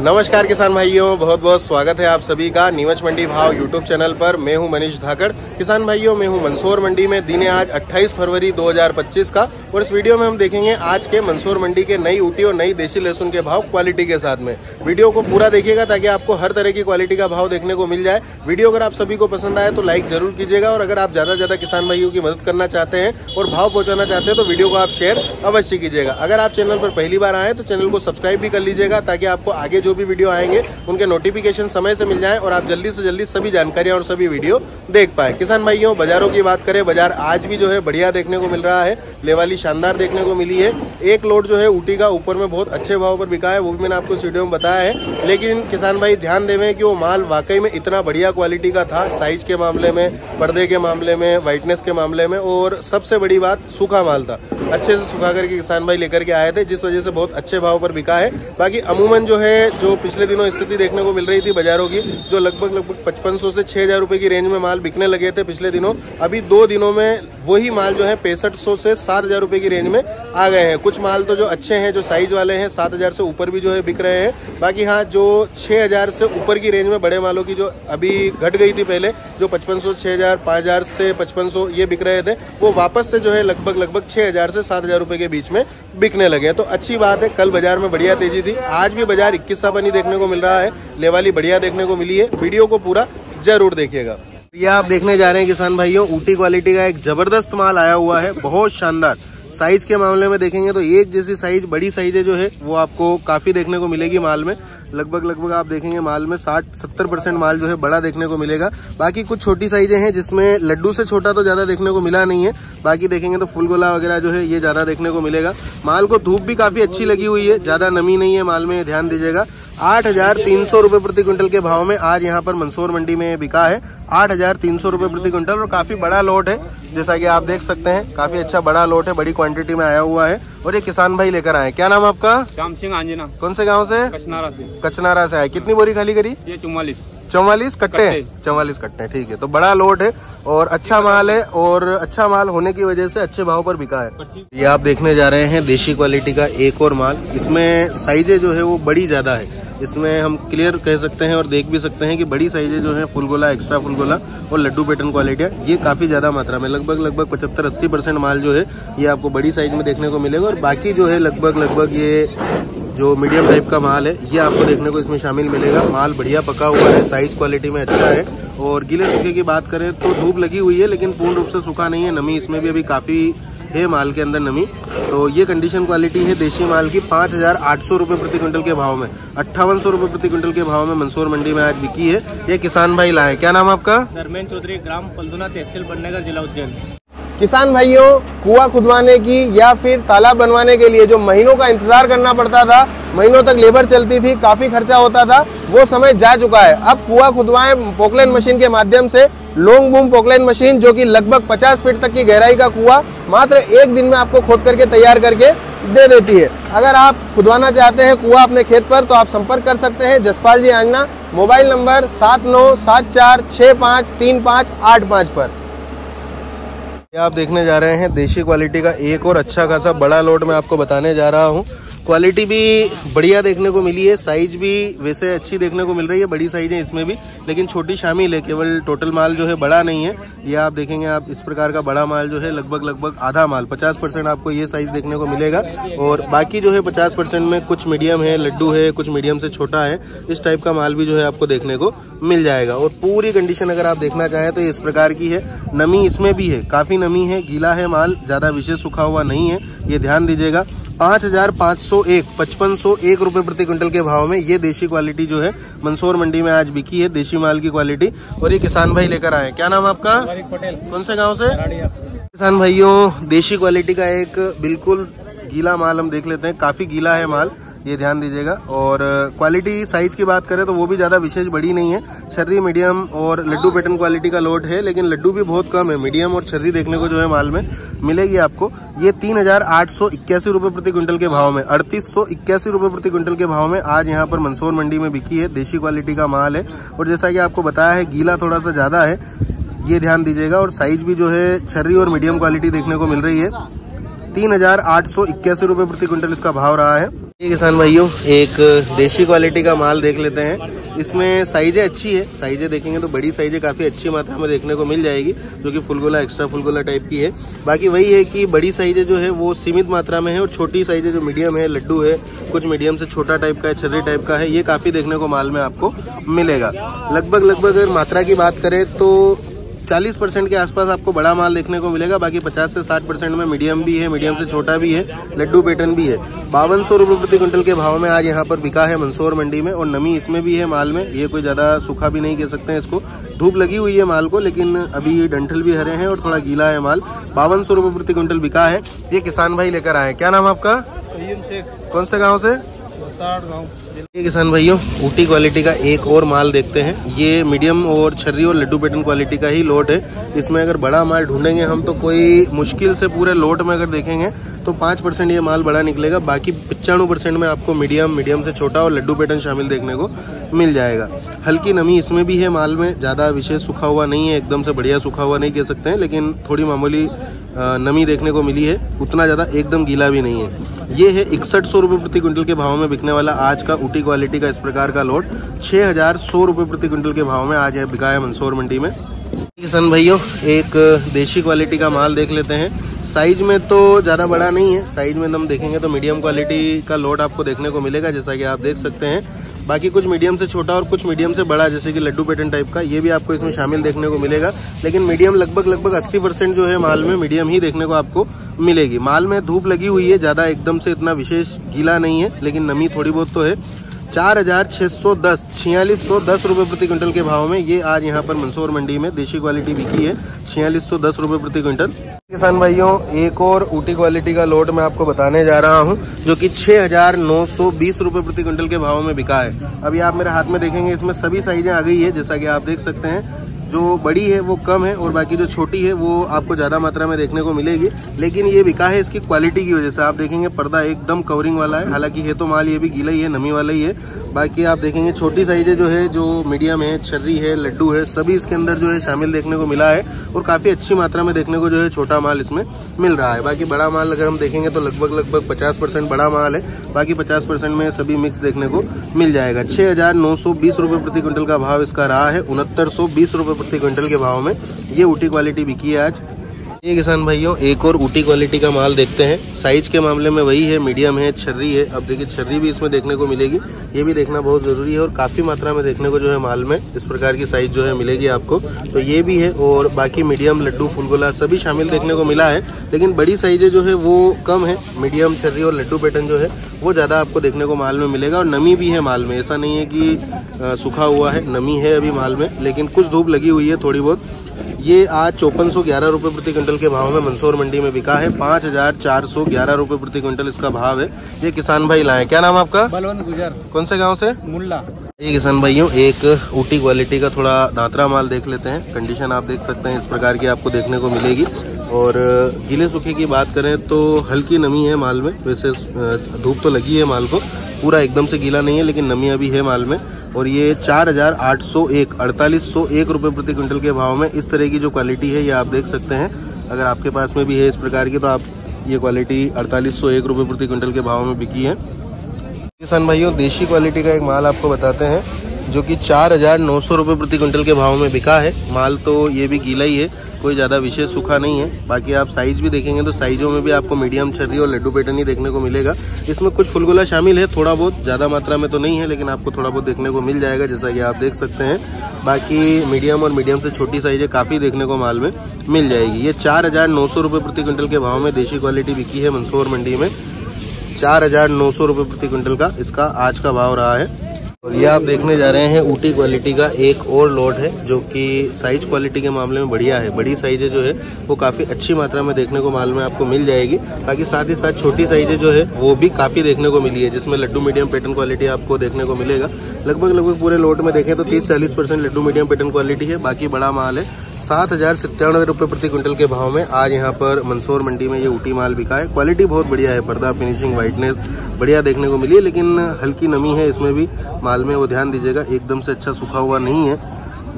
नमस्कार किसान भाइयों, बहुत बहुत स्वागत है आप सभी का नीमच मंडी भाव यूट्यूब चैनल पर। मैं हूं मनीष धाकड़। किसान भाइयों, मैं हूं मंदसौर मंडी में। दिन है आज 28 फरवरी 2025 का और इस वीडियो में हम देखेंगे आज के मंदसौर मंडी के नई ऊटी और नई देसी लहसुन के भाव क्वालिटी के साथ में। वीडियो को पूरा देखिएगा ताकि आपको हर तरह की क्वालिटी का भाव देखने को मिल जाए। वीडियो अगर आप सभी को पसंद आए तो लाइक जरूर कीजिएगा और अगर आप ज़्यादा से ज़्यादा किसान भाइयों की मदद करना चाहते हैं और भाव पहुँचाना चाहते हैं तो वीडियो को आप शेयर अवश्य कीजिएगा। अगर आप चैनल पर पहली बार आए तो चैनल को सब्सक्राइब भी कर लीजिएगा ताकि आपको आगे जो भी वीडियो आएंगे उनके नोटिफिकेशन समय से मिल जाए और आप जल्दी से जल्दी सभी जानकारियां और सभी वीडियो देख पाए। किसान भाइयों, बाजारों की बात करें, बाजार आज भी जो है बढ़िया देखने को मिल रहा है। लेवाली शानदार देखने को मिली है। एक लोड जो है ऊटी का ऊपर में बहुत अच्छे भाव पर बिका है, वो भी मैंने आपको इस वीडियो में बताया है। लेकिन किसान भाई ध्यान देवें कि वो माल वाकई में इतना बढ़िया क्वालिटी का था, साइज के मामले में, पर्दे के मामले में, वाइटनेस के मामले में, और सबसे बड़ी बात सूखा माल था। अच्छे से सुखा करके किसान भाई लेकर के आए थे, जिस वजह से बहुत अच्छे भाव पर बिका है। बाकी अमूमन जो है, जो पिछले दिनों स्थिति देखने को मिल रही थी बाजारों की, जो लगभग 5500 से 6000 रुपए की रेंज में माल बिकने लगे थे पिछले दिनों, अभी 2 दिनों में वही माल जो है 6500 से 7000 रुपए की रेंज में आ गए हैं। कुछ माल तो जो अच्छे हैं, जो साइज वाले हैं, 7000 से ऊपर भी जो है बिक रहे हैं। बाकी हाँ, जो 6000 से ऊपर की रेंज में बड़े मालों की जो अभी घट गई थी, पहले जो 5500 6000, 5000 से 5500 ये बिक रहे थे, वो वापस से जो है लगभग 6000 से 7000 रुपए के बीच में बिकने लगे। तो अच्छी बात है। कल बाजार में बढ़िया तेजी थी, आज भी बाजार 21 बनी देखने को मिल रहा है। लेवाली बढ़िया देखने को मिली है। वीडियो को पूरा जरूर देखिएगा। ये आप देखने जा रहे हैं किसान भाइयों, ऊटी क्वालिटी का एक जबरदस्त माल आया हुआ है, बहुत शानदार। साइज के मामले में देखेंगे तो एक जैसी साइज, बड़ी साइजें जो है वो आपको काफी देखने को मिलेगी माल में। लगभग आप देखेंगे माल में 60-70% माल जो है बड़ा देखने को मिलेगा। बाकी कुछ छोटी साइजें हैं जिसमें लड्डू से छोटा तो ज्यादा देखने को मिला नहीं है। बाकी देखेंगे तो फुल गोला वगैरह जो है ये ज्यादा देखने को मिलेगा। माल को धूप भी काफी अच्छी लगी हुई है, ज्यादा नमी नहीं है माल में, ध्यान दीजिएगा। 8300 रुपए प्रति क्विंटल के भाव में आज यहाँ पर मंदसौर मंडी में बिका है। 8300 रुपए प्रति क्विंटल और काफी बड़ा लोट है, जैसा कि आप देख सकते हैं। काफी अच्छा बड़ा लोट है, बड़ी क्वांटिटी में आया हुआ है और ये किसान भाई लेकर आए। क्या नाम आपका? श्याम सिंह आंजना। कौन से गांव से? कचनारा से आए। कितनी बोरी खाली करी? ये 44 कट्टे। 44 कट्टे, ठीक है। तो बड़ा लोट है और अच्छा माल है, और अच्छा माल होने की वजह से अच्छे भाव पर बिका है। ये आप देखने जा रहे हैं देशी क्वालिटी का एक और माल। इसमें साइजें जो है वो बड़ी ज्यादा है। इसमें हम क्लियर कह सकते हैं और देख भी सकते हैं कि बड़ी साइजें जो है, फुल गोला, एक्स्ट्रा फुल गोला और लड्डू पैटर्न क्वालिटी है, ये काफी ज्यादा मात्रा में, लगभग 75-80% माल जो है ये आपको बड़ी साइज में देखने को मिलेगा। और बाकी जो है लगभग ये जो मीडियम टाइप का माल है ये आपको देखने को इसमें शामिल मिलेगा। माल बढ़िया पका हुआ है, साइज क्वालिटी में अच्छा है। और गीले सूखे की बात करें तो धूप लगी हुई है लेकिन पूर्ण रूप से सूखा नहीं है। नमी इसमें भी अभी काफी है, माल के अंदर नमी। तो ये कंडीशन क्वालिटी है देशी माल की। 5800 रुपए प्रति क्विंटल के भाव में, 5800 रुपए प्रति क्विंटल के भाव में मंदसौर मंडी में आज बिकी है। ये किसान भाई लाए। क्या नाम आपका? धर्मेंद्र चौधरी, ग्राम पलदुना, तहसील बननेगर, जिला उज्जैन। किसान भाइयों, कुआं खुदवाने की या फिर तालाब बनवाने के लिए जो महीनों का इंतजार करना पड़ता था, महीनों तक लेबर चलती थी, काफी खर्चा होता था, वो समय जा चुका है। अब कुआं खुदवाएं पोकलैंड मशीन के माध्यम से। लॉन्ग बूम पोकलैंड मशीन जो कि लगभग 50 फीट तक की गहराई का कुआं मात्र 1 दिन में आपको खोद करके तैयार करके दे देती है। अगर आप खुदवाना चाहते हैं कुआं अपने खेत पर तो आप संपर्क कर सकते हैं जसपाल जी आंजना, मोबाइल नंबर 7974653585 पर। आप देखने जा रहे हैं देशी क्वालिटी का एक और अच्छा खासा बड़ा लोड मैं आपको बताने जा रहा हूं। क्वालिटी भी बढ़िया देखने को मिली है, साइज भी वैसे अच्छी देखने को मिल रही है, बड़ी साइज है इसमें भी, लेकिन छोटी शामिल है। केवल टोटल माल जो है बड़ा नहीं है। ये आप देखेंगे, आप इस प्रकार का बड़ा माल जो है लगभग आधा माल, 50% आपको ये साइज देखने को मिलेगा। और बाकी जो है 50% में कुछ मीडियम है, लड्डू है, कुछ मीडियम से छोटा है, इस टाइप का माल भी जो है आपको देखने को मिल जाएगा। और पूरी कंडीशन अगर आप देखना चाहें तो इस प्रकार की है। नमी इसमें भी है, काफी नमी है, गीला है माल, ज्यादा विशेष सूखा हुआ नहीं है, ये ध्यान दीजिएगा। 5501 रुपए प्रति क्विंटल के भाव में ये देशी क्वालिटी जो है मंदसौर मंडी में आज बिकी है, देशी माल की क्वालिटी। और ये किसान भाई लेकर आए। क्या नाम आपका? पटेल। कौन से गांव से? किसान भाइयों, देशी क्वालिटी का एक बिल्कुल गीला माल हम देख लेते हैं। काफी गीला है माल, ये ध्यान दीजिएगा। और क्वालिटी साइज की बात करें तो वो भी ज्यादा विशेष बड़ी नहीं है। छर्री मीडियम और लड्डू पैटर्न क्वालिटी का लोड है, लेकिन लड्डू भी बहुत कम है। मीडियम और छर्री देखने को जो है माल में मिलेगी आपको। ये 3881 रुपए प्रति क्विंटल के भाव में, 3881 रुपए प्रति क्विंटल के भाव में आज यहाँ पर मंदसौर मंडी में बिकी है। देशी क्वालिटी का माल है और जैसा कि आपको बताया है गीला थोड़ा सा ज्यादा है, ये ध्यान दीजिएगा। और साइज भी जो है छर्री और मीडियम क्वालिटी देखने को मिल रही है। 3881 रुपए प्रति क्विंटल इसका भाव रहा है। ये किसान भाइयों एक देशी क्वालिटी का माल देख लेते हैं। इसमें साइजें अच्छी है, साइजें देखेंगे तो बड़ी साइजें काफी अच्छी मात्रा में देखने को मिल जाएगी, जो कि फुलगोला एक्स्ट्रा फुलगोला टाइप की है। बाकी वही है कि बड़ी साइजें जो है वो सीमित मात्रा में है और छोटी साइजें जो मीडियम है, लड्डू है, कुछ मीडियम से छोटा टाइप का है, छर्री टाइप का है, ये काफी देखने को माल में आपको मिलेगा। लगभग अगर मात्रा की बात करें तो 40% के आसपास आपको बड़ा माल देखने को मिलेगा। बाकी 50 से 60% में मीडियम भी है, मीडियम से छोटा भी है, लड्डू पैटर्न भी है। 5200 रुपये प्रति क्विंटल के भाव में आज यहाँ पर बिका है मंदसौर मंडी में। और नमी इसमें भी है माल में, ये कोई ज्यादा सूखा भी नहीं कह सकते हैं इसको, धूप लगी हुई है माल को, लेकिन अभी डंठल भी हरे हैं और थोड़ा गीला है माल। 5200 रुपये प्रति क्विंटल बिका है। ये किसान भाई लेकर आए। क्या नाम आपका? कौन से गाँव से? ये किसान भाइयों ऊटी क्वालिटी का एक और माल देखते हैं। ये मीडियम और छर्री और लड्डू पैटर्न क्वालिटी का ही लोट है। इसमें अगर बड़ा माल ढूंढेंगे हम तो कोई मुश्किल से पूरे लोट में अगर देखेंगे तो 5% ये माल बड़ा निकलेगा। बाकी 95% में आपको मीडियम से छोटा और लड्डू पैटर्न शामिल देखने को मिल जाएगा। हल्की नमी इसमें भी है माल में, ज्यादा विशेष सूखा हुआ नहीं है, एकदम से बढ़िया सूखा हुआ नहीं कह सकते हैं, लेकिन थोड़ी मामूली नमी देखने को मिली है, उतना ज्यादा एकदम गीला भी नहीं है। ये है 6100 रुपये प्रति क्विंटल के भाव में बिकने वाला आज का ऊटी क्वालिटी का इस प्रकार का लोट। 6100 रुपये प्रति क्विंटल के भाव में आज है बिका है मंदसौर मंडी में। किसान भाइयों एक देशी क्वालिटी का माल देख लेते हैं। साइज में तो ज्यादा बड़ा नहीं है, साइज में हम देखेंगे तो मीडियम क्वालिटी का लोट आपको देखने को मिलेगा, जैसा कि आप देख सकते हैं। बाकी कुछ मीडियम से छोटा और कुछ मीडियम से बड़ा, जैसे कि लड्डू पैटर्न टाइप का, ये भी आपको इसमें शामिल देखने को मिलेगा। लेकिन मीडियम लगभग 80% जो है माल में मीडियम ही देखने को आपको मिलेगी। माल में धूप लगी हुई है, ज्यादा एकदम से इतना विशेष गीला नहीं है, लेकिन नमी थोड़ी बहुत तो है। 4610 रुपये प्रति क्विंटल के भाव में ये आज यहाँ पर मंदसौर मंडी में देशी क्वालिटी बिकी है। 4610 रुपये प्रति क्विंटल। किसान भाइयों एक और ऊटी क्वालिटी का लोट मैं आपको बताने जा रहा हूँ, जो कि 6920 रुपये प्रति क्विंटल के भाव में बिका है। अभी आप मेरे हाथ में देखेंगे इसमें सभी साइजें आ गई है, जैसा कि आप देख सकते हैं। जो बड़ी है वो कम है और बाकी जो छोटी है वो आपको ज्यादा मात्रा में देखने को मिलेगी। लेकिन ये बिका है इसकी क्वालिटी की वजह से। आप देखेंगे पर्दा एकदम कवरिंग वाला है, हालांकि है तो माल ये भी गीला ही है, नमी वाला ही है। बाकी आप देखेंगे छोटी साइजें जो है, जो मीडियम है, छर्री है, लड्डू है, सभी इसके अंदर जो है शामिल देखने को मिला है और काफी अच्छी मात्रा में देखने को जो है छोटा माल इसमें मिल रहा है। बाकी बड़ा माल अगर हम देखेंगे तो लगभग 50% बड़ा माल है, बाकी 50% में सभी मिक्स देखने को मिल जाएगा। 6920 रुपये प्रति क्विंटल का भाव इसका रहा है। 6920 रुपये प्रति क्विंटल के भाव में ये ऊटी क्वालिटी बिकी है आज। ये किसान भाइयों एक और ऊटी क्वालिटी का माल देखते हैं। साइज के मामले में वही है, मीडियम है, छर्री है। अब देखिए छर्री भी इसमें देखने को मिलेगी, ये भी देखना बहुत जरूरी है और काफी मात्रा में देखने को जो है माल में इस प्रकार की साइज जो है मिलेगी आपको, तो ये भी है। और बाकी मीडियम, लड्डू, फुलगोला सभी शामिल देखने को मिला है, लेकिन बड़ी साइजें जो है वो कम है। मीडियम, छर्री और लड्डू पैटर्न जो है वो ज्यादा आपको देखने को माल में मिलेगा। और नमी भी है माल में, ऐसा नहीं है कि सूखा हुआ है, नमी है अभी माल में, लेकिन कुछ धूप लगी हुई है थोड़ी बहुत। ये आज 5411 रुपये प्रति क्विंटल के भाव में मंदसौर मंडी में बिका है। 5411 रुपये प्रति क्विंटल इसका भाव है। ये किसान भाई लाए। क्या नाम आपका? बलवंत गुजर। कौन से गांव से? मुल्ला। ये किसान भाइयों एक ऊटी क्वालिटी का थोड़ा दांतरा माल देख लेते हैं। कंडीशन आप देख सकते हैं इस प्रकार की आपको देखने को मिलेगी। और गीले सूखे की बात करें तो हल्की नमी है माल में, वैसे धूप तो लगी है माल को, पूरा एकदम से गीला नहीं है, लेकिन नमी अभी है माल में। और ये 4801 रुपये प्रति क्विंटल के भाव में इस तरह की जो क्वालिटी है ये आप देख सकते हैं। अगर आपके पास में भी है इस प्रकार की तो आप ये क्वालिटी 4801 रुपये प्रति क्विंटल के भाव में बिकी है। किसान भाइयों देशी क्वालिटी का एक माल आपको बताते हैं, जो कि 4900 रुपये प्रति क्विंटल के भाव में बिका है। माल तो ये भी गीला ही है, कोई ज्यादा विशेष सूखा नहीं है। बाकी आप साइज भी देखेंगे तो साइजों में भी आपको मीडियम, छर्री और लड्डू पैटर्न ही देखने को मिलेगा। इसमें कुछ फुलगोला शामिल है, थोड़ा बहुत, ज्यादा मात्रा में तो नहीं है, लेकिन आपको थोड़ा बहुत देखने को मिल जाएगा, जैसा कि आप देख सकते हैं। बाकी मीडियम और मीडियम से छोटी साइजें काफी देखने को माल में मिल जाएगी। ये 4900 रुपये प्रति क्विंटल के भाव में देशी क्वालिटी बिकी है मंदसौर मंडी में। 4900 रुपये प्रति क्विंटल का इसका आज का भाव रहा है। और ये आप देखने जा रहे हैं ऊटी क्वालिटी का एक और लोट है, जो कि साइज क्वालिटी के मामले में बढ़िया है। बड़ी साइजें जो है वो काफी अच्छी मात्रा में देखने को माल में आपको मिल जाएगी। बाकी साथ ही साथ छोटी साइजें जो है वो भी काफी देखने को मिली है, जिसमें लड्डू मीडियम पैटर्न क्वालिटी आपको देखने को मिलेगा। लगभग पूरे लोट में देखें तो 30-40% लड्डू मीडियम पैटर्न क्वालिटी है। बाकी बड़ा माल है। 7097 रुपये प्रति क्विंटल के भाव में आज यहाँ पर मंदसौर मंडी में ये ऊटी माल बिका है। क्वालिटी बहुत बढ़िया है, पर्दा, फिनिशिंग, व्हाइटनेस बढ़िया देखने को मिली है, लेकिन हल्की नमी है इसमें भी माल में, वो ध्यान दीजिएगा। एकदम से अच्छा सूखा हुआ नहीं है।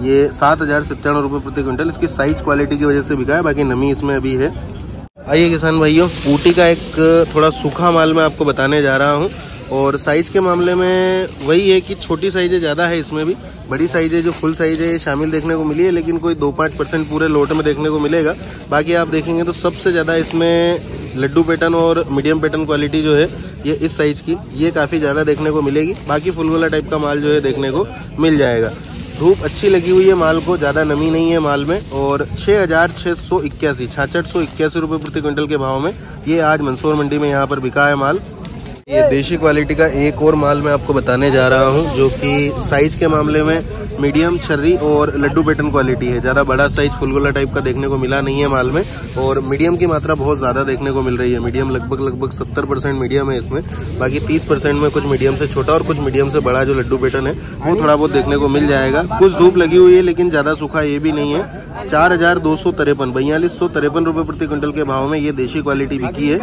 ये 7097 रुपये प्रति क्विंटल इसकी साइज क्वालिटी की वजह से बिका है, बाकी नमी इसमें अभी है। आइए किसान भाइयों ऊटी का एक थोड़ा सूखा माल मैं आपको बताने जा रहा हूँ। और साइज के मामले में वही है कि छोटी साइजें ज़्यादा है, इसमें भी बड़ी साइजें जो फुल साइज है शामिल देखने को मिली है, लेकिन कोई 2-5% पूरे लोट में देखने को मिलेगा। बाकी आप देखेंगे तो सबसे ज़्यादा इसमें लड्डू पैटर्न और मीडियम पैटर्न क्वालिटी जो है ये इस साइज की, ये काफ़ी ज़्यादा देखने को मिलेगी। बाकी फुल गोला टाइप का माल जो है देखने को मिल जाएगा। धूप अच्छी लगी हुई है माल को, ज़्यादा नमी नहीं है माल में। और 6681 रुपये प्रति क्विंटल के भाव में ये आज मंदसौर मंडी में यहाँ पर बिका है माल। ये देशी क्वालिटी का एक और माल मैं आपको बताने जा रहा हूँ, जो कि साइज के मामले में मीडियम छर्री और लड्डू पैटर्न क्वालिटी है। ज़्यादा बड़ा साइज फुलगोला टाइप का देखने को मिला नहीं है माल में, और मीडियम की मात्रा बहुत ज़्यादा देखने को मिल रही है। मीडियम लगभग 70% मीडियम है इसमें, बाकी 30% में कुछ मीडियम से छोटा और कुछ मीडियम से बड़ा जो लड्डू पैटर्न है वो थोड़ा बहुत देखने को मिल जाएगा। कुछ धूप लगी हुई है लेकिन ज़्यादा सूखा ये भी नहीं है। 4253 रुपये प्रति क्विंटल के भाव में ये देशी क्वालिटी बिकी है।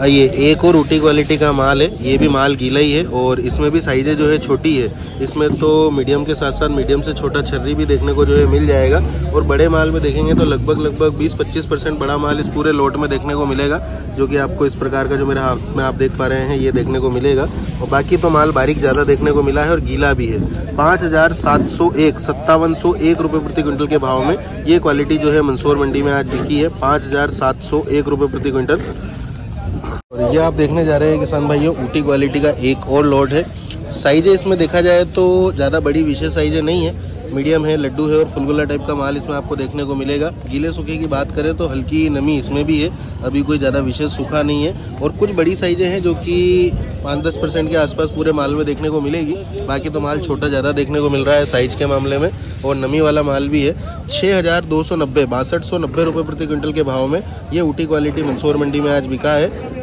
ये एक और ऊटी क्वालिटी का माल है, ये भी माल गीला ही है और इसमें भी साइजें जो है छोटी है। इसमें तो मीडियम के साथ साथ मीडियम से छोटा छर्री भी देखने को जो है मिल जाएगा। और बड़े माल में देखेंगे तो लगभग 20-25% बड़ा माल इस पूरे लोट में देखने को मिलेगा, जो कि आपको इस प्रकार का जो मेरे हाथ में आप देख पा रहे हैं ये देखने को मिलेगा। और बाकी तो माल बारीक ज़्यादा देखने को मिला है और गीला भी है। 5701 रुपये प्रति क्विंटल के भाव में ये क्वालिटी जो है मंदसौर मंडी में आज बिकी है, 5701 रुपये प्रति क्विंटल। और ये आप देखने जा रहे हैं किसान भाइयों, ऊटी क्वालिटी का एक और लॉट है। साइजें इसमें देखा जाए तो ज़्यादा बड़ी विशेष साइजें नहीं है, मीडियम है, लड्डू है और फुलगोला टाइप का माल इसमें आपको देखने को मिलेगा। गीले सूखे की बात करें तो हल्की नमी इसमें भी है, अभी कोई ज़्यादा विशेष सूखा नहीं है। और कुछ बड़ी साइजें हैं जो कि 5-10% के आसपास पूरे माल में देखने को मिलेगी। बाकी तो माल छोटा ज़्यादा देखने को मिल रहा है साइज के मामले में, और नमी वाला माल भी है। 6290 रुपये प्रति क्विंटल के भाव में ये ऊटी क्वालिटी मंदसौर मंडी में आज बिका है।